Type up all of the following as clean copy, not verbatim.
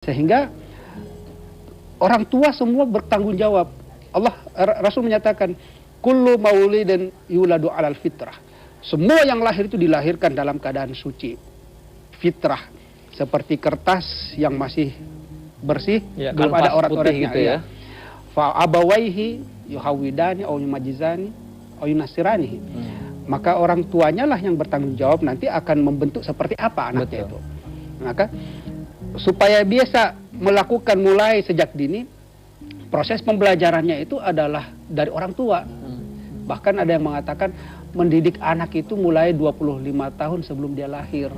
Sehingga orang tua semua bertanggung jawab. Rasul menyatakan, kullu maulidin yuladu alal fitrah. Semua yang lahir itu dilahirkan dalam keadaan suci. Fitrah. Seperti kertas yang masih bersih, ya, belum ada orat-oratnya. Gitu ya. Fa abawaihi yuhawidani au yumajizani au yunasirani. Maka orang tuanya lah yang bertanggung jawab nanti akan membentuk seperti apa anaknya. Betul. Itu. Maka supaya biasa melakukan mulai sejak dini, proses pembelajarannya itu adalah dari orang tua. Bahkan ada yang mengatakan mendidik anak itu mulai 25 tahun sebelum dia lahir.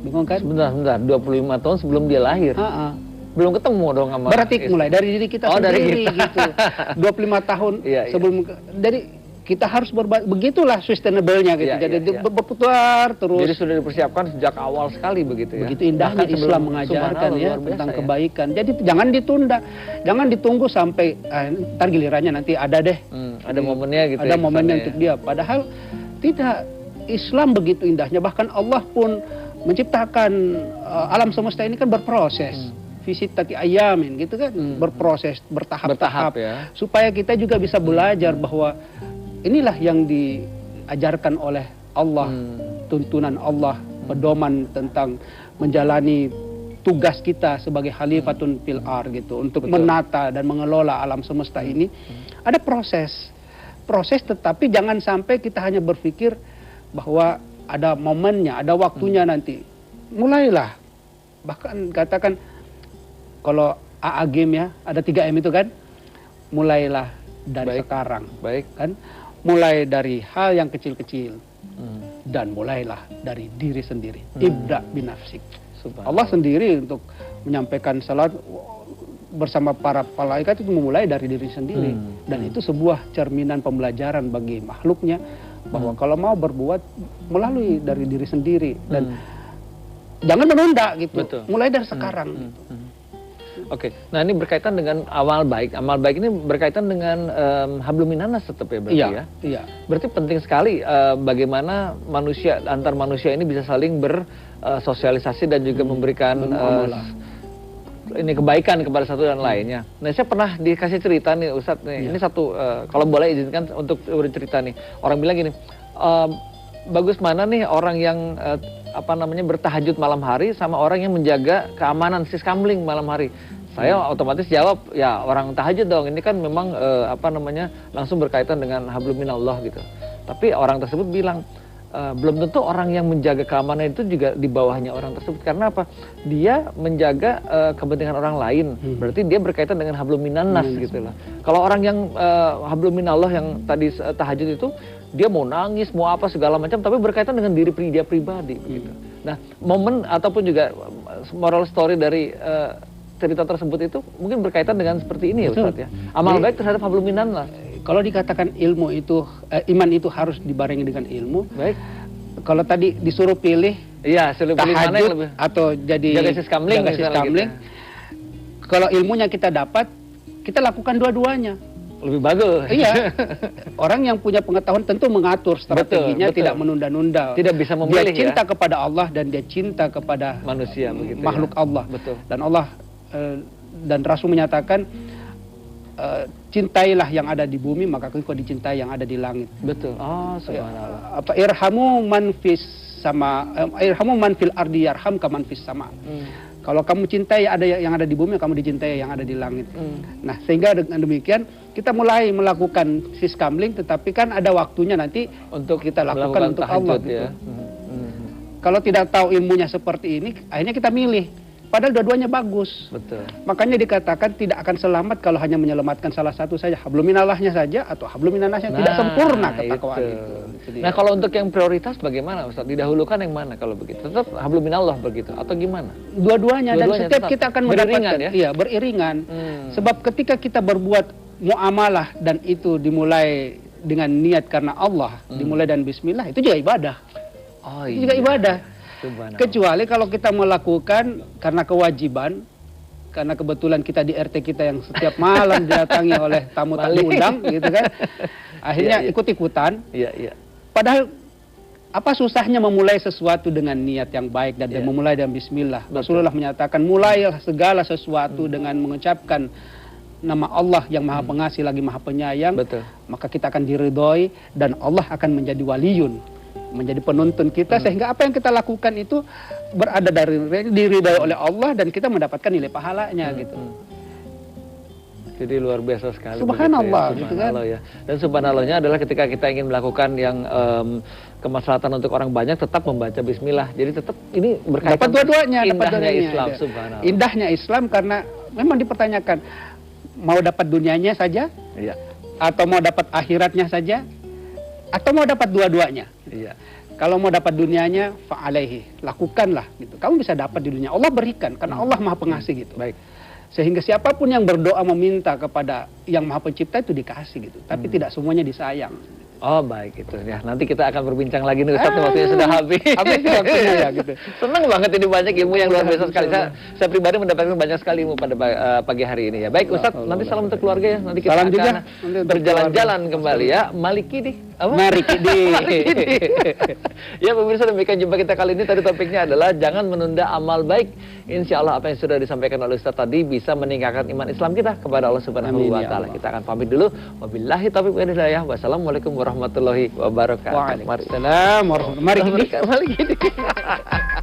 Bingung kan? Sebentar, 25 tahun sebelum dia lahir. Belum ketemu dong sama berarti mulai dari diri kita sendiri gitu. 25 tahun sebelum dari kita harus begitulah sustainable-nya gitu. Jadi berputar terus. Jadi sudah dipersiapkan sejak awal sekali begitu ya. Begitu indahnya Islam mengajarkan ya tentang kebaikan. Jadi jangan ditunda. Jangan ditunggu sampai ntar gilirannya nanti ada deh. Ada momennya gitu. Ada momennya untuk dia. Padahal tidak, Islam begitu indahnya. Bahkan Allah pun menciptakan alam semesta ini kan berproses. Visitati ayamin gitu kan, berproses, bertahap-tahap ya. Supaya kita juga bisa belajar bahwa inilah yang diajarkan oleh Allah, tuntunan Allah, pedoman tentang menjalani tugas kita sebagai khalifatun fil ar gitu, untuk menata dan mengelola alam semesta ini. Ada proses, tetapi jangan sampai kita hanya berpikir bahwa ada momennya, ada waktunya nanti. Mulailah, bahkan katakan kalau AA game ya, ada 3M itu kan, mulailah dari sekarang, kan? Mulai dari hal yang kecil-kecil, dan mulailah dari diri sendiri. Ibda binafsik. Allah sendiri untuk menyampaikan salat bersama para malaikat itu memulai dari diri sendiri, dan itu sebuah cerminan pembelajaran bagi makhluknya bahwa kalau mau berbuat melalui dari diri sendiri dan jangan menunda gitu. Mulai dari sekarang. Gitu. Oke, nah ini berkaitan dengan amal baik. Amal baik ini berkaitan dengan hablum minanas tetap ya berarti ya? Iya. Berarti penting sekali bagaimana antar manusia ini bisa saling bersosialisasi dan juga memberikan ini kebaikan kepada satu dan lainnya. Nah, saya pernah dikasih cerita nih Ustadz nih. Ini satu kalau boleh izinkan untuk bercerita nih. Orang bilang gini, bagus mana nih orang yang bertahajud malam hari sama orang yang menjaga keamanan siskamling malam hari. Saya otomatis jawab, ya orang tahajud dong. Ini kan memang langsung berkaitan dengan hablum minallah gitu. Tapi orang tersebut bilang belum tentu orang yang menjaga keamanan itu juga di bawahnya orang tersebut. Karena apa? Dia menjaga kepentingan orang lain. Berarti dia berkaitan dengan hablum minannas gitu loh. Kalau orang yang hablum minallah yang tadi tahajud itu, dia mau nangis, mau apa segala macam, tapi berkaitan dengan diri dia pribadi begitu. Nah, momen ataupun juga moral story dari cerita tersebut itu mungkin berkaitan dengan seperti ini ya Ustaz ya. Amal baik terhadap hablum minannas. Kalau dikatakan ilmu itu iman itu harus dibarengi dengan ilmu. Baik. Kalau tadi disuruh pilih, suruh pilih mana yang lebih atau jadi jaga siskamling. Kalau ilmunya kita dapat, kita lakukan dua-duanya. Lebih bagus. Iya. Orang yang punya pengetahuan tentu mengatur strateginya, tidak menunda-nunda. Tidak bisa memilih. Dia cinta kepada Allah dan dia cinta kepada manusia begitu. Makhluk Allah. Betul. Dan Allah dan Rasul menyatakan cintailah yang ada di bumi maka engkau dicintai yang ada di langit. Betul. Oh, subhanallah. Irhamu man fil ardi yarhamka man fis sama. Kalau kamu cintai yang ada di bumi, kamu dicintai yang ada di langit. Nah, sehingga dengan demikian kita mulai melakukan siskamling, tetapi kan ada waktunya nanti untuk kita lakukan untuk Allah. Ya. Gitu. Kalau tidak tahu ilmunya seperti ini, akhirnya kita milih. Padahal dua-duanya bagus. Betul. Makanya dikatakan tidak akan selamat kalau hanya menyelamatkan salah satu saja. Hablum minallahnya saja atau hablum minannasnya tidak sempurna ketakwaan itu. Nah, kalau untuk yang prioritas bagaimana Ustaz? Didahulukan yang mana kalau begitu? Tetap hablum minallah begitu atau gimana? Dua-duanya dan setiap kita akan mendapatkan beriringan. Sebab ketika kita berbuat muamalah dan itu dimulai dengan niat karena Allah, dimulai dan bismillah, itu juga ibadah. Itu juga ibadah. Kecuali kalau kita melakukan karena kewajiban, karena kebetulan kita di RT kita yang setiap malam didatangi oleh tamu tak diundang gitu kan, akhirnya ikut-ikutan. Padahal Apa susahnya memulai sesuatu dengan niat yang baik dan memulai dengan bismillah. Betul. Rasulullah menyatakan mulailah segala sesuatu dengan mengucapkan nama Allah yang Maha Pengasih lagi Maha Penyayang. Betul. Maka kita akan diridhoi dan Allah akan menjadi waliyun, menjadi penuntun kita sehingga apa yang kita lakukan itu berada dari diridhoi oleh Allah dan kita mendapatkan nilai pahalanya gitu. Jadi luar biasa sekali. Subhanallah, begitu ya. gitu kan? Subhanallah ya. Dan subhanallahnya adalah ketika kita ingin melakukan yang kemaslahatan untuk orang banyak, tetap membaca bismillah. Jadi tetap ini berkaitan Dapat dua-duanya, indahnya Islam, subhanallah. Indahnya Islam karena memang dipertanyakan mau dapat dunianya saja, Iya. atau mau dapat akhiratnya saja, atau mau dapat dua-duanya. Iya. Kalau mau dapat dunianya, fa'alaihi, lakukanlah gitu. Kamu bisa dapat di dunia. Allah berikan karena Allah Maha Pengasih gitu. Baik. Sehingga siapapun yang berdoa meminta kepada yang Maha Pencipta itu dikasih gitu. Tapi tidak semuanya disayang. Oh baik itu ya. Nanti kita akan berbincang lagi nih Ustaz, waktunya sudah habis. Habis waktunya ya gitu. Senang banget ini banyak ilmu yang luar biasa sekali. Saya pribadi mendapatkan banyak sekali ilmu pada pagi hari ini ya. Baik Ustaz, nanti salam untuk keluarga ya. Nanti kita Salam akan juga berjalan-jalan kembali ya. Maliki di apa? Marikidi. Ya pemirsa, demikian jumpa kita kali ini. Tadi topiknya adalah jangan menunda amal baik. Insya Allah apa yang sudah disampaikan oleh Ustaz tadi bisa meningkatkan iman Islam kita kepada Allah Subhanahu wa Ta'ala. Kita akan pamit dulu. Wabillahi taufiq wal hidayah. Wassalamualaikum warahmatullahi wabarakatuh. Waalaikumsalam warahmatullahi wabarakatuh. Mari.